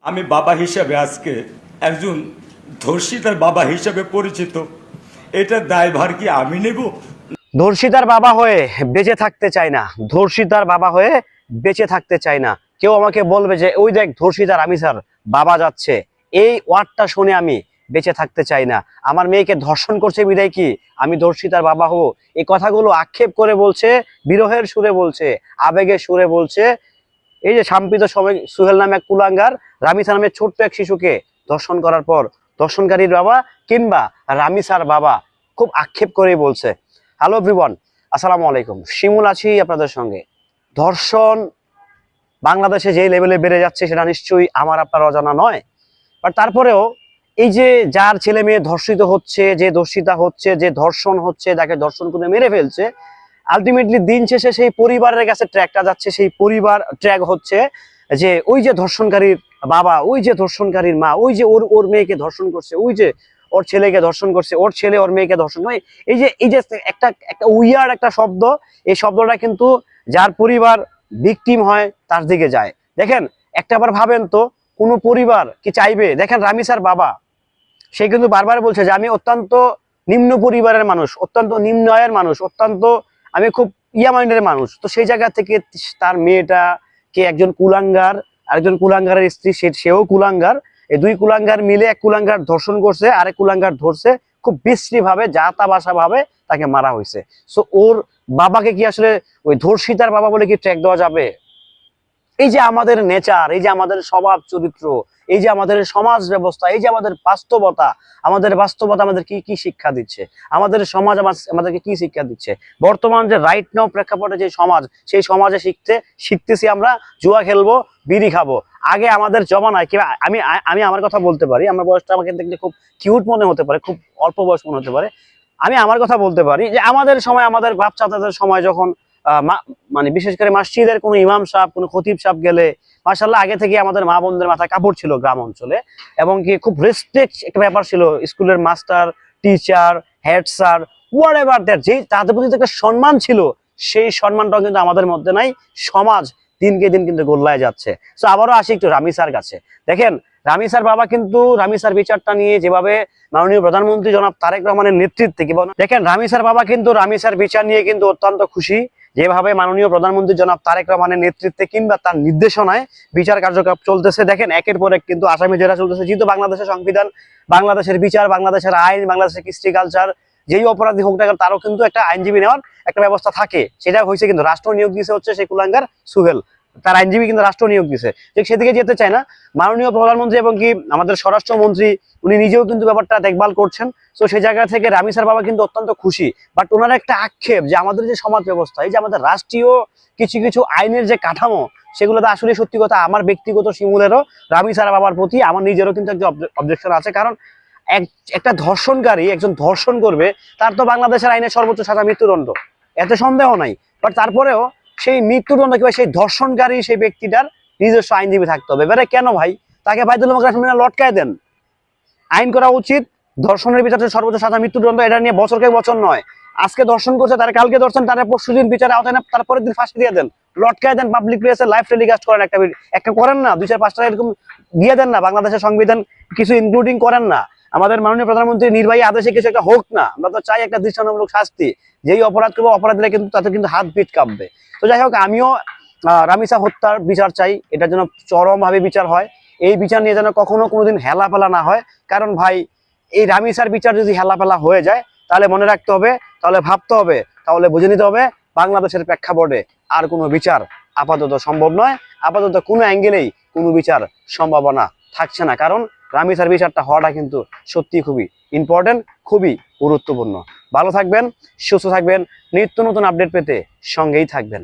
আমি বাবা হিসাবে আজকে একজন ধর্ষিতার বাবা হিসাবে পরিচিত। এটা দায়ভার কি আমি নেব? ধর্ষিতার বাবা হয়ে বেঁচে থাকতে চাই না, ধর্ষিতার বাবা হয়ে বেঁচে থাকতে চাই না। কেউ আমাকে বলবে যে ওই দেখ ধর্ষিতার স্যার বাবা যাচ্ছে, এই ওয়ার্ডটা শুনে আমি বেঁচে থাকতে চাই না। আমার মেয়েকে ধর্ষণ করছে বিদায় কি আমি ধর্ষিতার বাবা হব? এই কথাগুলো আক্ষেপ করে বলছে, বিরহের সুরে বলছে, আবেগের সুরে বলছে এই যে সাম্প্রতিক সময় সুহেল নামে এক কুলাঙ্গার রামিসা নামে ছোট্ট এক শিশুকে ধর্ষণ করার পর ধর্ষণকারীর বাবা কিংবা রামিসার বাবা খুব আক্ষেপ করেই বলছে। হ্যালো এভরিওয়ান, আসসালামু আলাইকুম। শিমুল আছি আপনাদের সঙ্গে। ধর্ষণ বাংলাদেশে যে লেভেলে বেড়ে যাচ্ছে সেটা নিশ্চয়ই আমার আপনার অজানা নয়। বাট তারপরেও এই যে যার ছেলে মেয়ে ধর্ষিত হচ্ছে, যে ধর্ষিতা হচ্ছে, যে ধর্ষণ হচ্ছে, তাকে ধর্ষণ করে মেরে ফেলছে, আলটিমেটলি দিন শেষে সেই পরিবারের কাছে ট্র্যাকটা যাচ্ছে। সেই পরিবার ট্র্যাক হচ্ছে যে ওই যে ধর্ষণকারীর বাবা, ওই যে ধর্ষণকারীর মা, ওই যে ওর ওর মেয়েকে ধর্ষণ করছে, ওই যে ওর ছেলেকে ধর্ষণ করছে, ওর ছেলে ওর মেয়েকে ধর্ষণ করে। এই যে একটা একটা উইয়ার্ড একটা শব্দ, এই শব্দটা কিন্তু যার পরিবার ভিকটিম হয় তার দিকে যায়। দেখেন একটা বার ভাবেন তো, কোনো পরিবার কি চাইবে? দেখেন রামিসার বাবা সে কিন্তু বারবার বলছে যে আমি অত্যন্ত নিম্ন পরিবারের মানুষ, অত্যন্ত নিম্ন আয়ের মানুষ, অত্যন্ত আমি খুব ইয়া মাইন্ডের মানুষ। তো সেই জায়গা থেকে তার মেয়েটা কে একজন কুলাঙ্গার, আরেকজন কুলাঙ্গারের স্ত্রী সেও কুলাঙ্গার, এই দুই কুলাঙ্গার মিলে এক কুলাঙ্গার ধর্ষণ করছে, আরেক কুলাঙ্গার ধরছে, খুব বিশ্রী ভাবে যা তা বাসা ভাবে তাকে মারা হয়েছে। সো ওর বাবাকে কি আসলে ওই ধর্ষিতার বাবা বলে কি ট্র্যাক দেওয়া যাবে? এই যে আমাদের নেচার, এই যে আমাদের স্বভাব চরিত্র, এই যে আমাদের সমাজ ব্যবস্থা, এই যে আমাদের বাস্তবতা, আমাদের কি কি শিক্ষা দিচ্ছে, আমাদের সমাজ আমাদেরকে কি শিক্ষা দিচ্ছে? বর্তমান যে রাইট নাও প্রেক্ষাপটে যে সমাজ, সেই সমাজে শিখতেছি আমরা জুয়া খেলবো, বিড়ি খাবো। আগে আমাদের জমানায় কি আমি আমি আমার কথা বলতে পারি, আমার বয়সটা আমাকে দেখলে খুব কিউট মনে হতে পারে, খুব অল্প বয়স মনে হতে পারে। আমি আমার কথা বলতে পারি যে আমাদের সময়, আমাদের বাপ চাচাদের সময় যখন মানে বিশেষ করে মসজিদের কোনো ইমাম সাহেব, কোনো খতিব সাহেব গেলে মাশাআল্লাহ আগে থেকে আমাদের মা বোনদের মাথায় কাপড় ছিল গ্রাম অঞ্চলে, এবং কি খুব রেসপেক্ট একটা ব্যাপার ছিল। স্কুলের master, teacher, head sir, what ever that, যে তাদের প্রতি একটা সম্মান ছিল, সেই সম্মানটাও কিন্তু আমাদের মধ্যে নাই। সমাজ দিনকে দিন কিন্তু গোল্লায় যাচ্ছে। তো আবারও আসি একটু রামিসার কাছে। দেখেন রামিসার বাবা কিন্তু রামিসার বিচারটা নিয়ে যেভাবে মাননীয় প্রধানমন্ত্রী জনাব তারেক রহমানের নেতৃত্বে দেখেন রামিসার বাবা কিন্তু রামিসার বিচার নিয়ে কিন্তু অত্যন্ত খুশি। যেভাবে মাননীয় প্রধানমন্ত্রী জনাব তারেক রহমানের নেতৃত্বে কিংবা তার নির্দেশনায় বিচার কার্যক্রম চলতেছে, দেখেন একের পর এক কিন্তু আসামি জেরা চলতেছে। যেহেতু বাংলাদেশের সংবিধান, বাংলাদেশের বিচার, বাংলাদেশের আইন, বাংলাদেশের কৃষ্টি কালচার, যেই অপরাধী হোক না কেন তারও কিন্তু একটা আইনজীবী নেওয়ার একটা ব্যবস্থা থাকে। সেটা হয়েছে কিন্তু রাষ্ট্র নিয়োগ দিয়েছে হচ্ছে সেই কুলাঙ্গার সুহেল, তার আইনজীবী কিন্তু রাষ্ট্র নিয়োগ দিয়েছে। ঠিক সেদিকে যেতে চায় না মাননীয় প্রধানমন্ত্রী এবং কি আমাদের স্বরাষ্ট্রমন্ত্রী, উনি নিজেও কিন্তু ব্যাপারটা দেখভাল করছেন। তো সেই জায়গা থেকে রামিসার বাবা কিন্তু অত্যন্ত খুশি। বাট ওনার একটা আক্ষেপ যে আমাদের যে সমাজ ব্যবস্থা, এই যে আমাদের রাষ্ট্রীয় কিছু কিছু আইনের যে কাঠামো, সেগুলোতে আসলে সত্যি কথা আমার ব্যক্তিগত শিমুলেরও রামিসার বাবার প্রতি আমার নিজেরও কিন্তু একটা অবজেকশন আছে। কারণ একটা ধর্ষণকারী একজন ধর্ষণ করবে, তার তো বাংলাদেশের আইনের সর্বোচ্চ সাজা মৃত্যুদণ্ড, এতে সন্দেহ নাই। বাট তারপরেও সেই মৃত্যুদণ্ড কিংবা সেই ধর্ষণকারী সেই ব্যক্তিটার নিজস্ব আইনজীবী থাকতে হবে। এবারে কেন ভাই তাকে বাইদুল মোকাররম লটকায় দেন? আইন করা উচিত ধর্ষণের বিচারে সর্বোচ্চ সাজা মৃত্যুদণ্ড, এটা নিয়ে বছরকে বছর নয়। আজকে ধর্ষণ করছে, তারা কালকে ধর্ষণ, তারা পরশুদিন বিচারে আওতায় না, তারপরের দিন ফাঁসি দিয়ে দেন, লটকায় দেন, পাবলিক প্লেসে লাইভ টেলিকাস্ট করেন, একটা করেন না, 2-4-5টা এরকম দিয়ে দেন না। বাংলাদেশের সংবিধান কিছু ইনক্লুডিং করেন না। আমাদের মাননীয় প্রধানমন্ত্রী নির্বাহী আদেশে কিছু একটা হোক না, আমরা তো চাই একটা দৃষ্টান্তমূলক শাস্তি। যেই অপরাধ করবো অপরাধীরা কিন্তু তাদের কিন্তু হাত পিঠ কাঁপবে। তো যাই হোক, আমিও রামিসা হত্যার বিচার চাই, এটার জন্য চরমভাবে বিচার হয়। এই বিচার নিয়ে যেন কখনো কোনোদিন হেলাফেলা না হয়। কারণ ভাই এই রামিসার বিচার যদি হেলাফেলা হয়ে যায়, তাহলে মনে রাখতে হবে, তাহলে ভাবতে হবে, তাহলে বুঝে নিতে হবে বাংলাদেশের প্রেক্ষাপটে আর কোনো বিচার আপাতত সম্ভব নয়। আপাতত কোনো অ্যাঙ্গেলেই কোনো বিচার সম্ভাবনা থাকছে না। কারণ রামিসার বিচারটা হওয়াটা কিন্তু সত্যি খুবই ইম্পর্টেন্ট, খুবই গুরুত্বপূর্ণ। ভালো থাকবেন, সুস্থ থাকবেন, নিত্য নতুন আপডেট পেতে সঙ্গেই থাকবেন।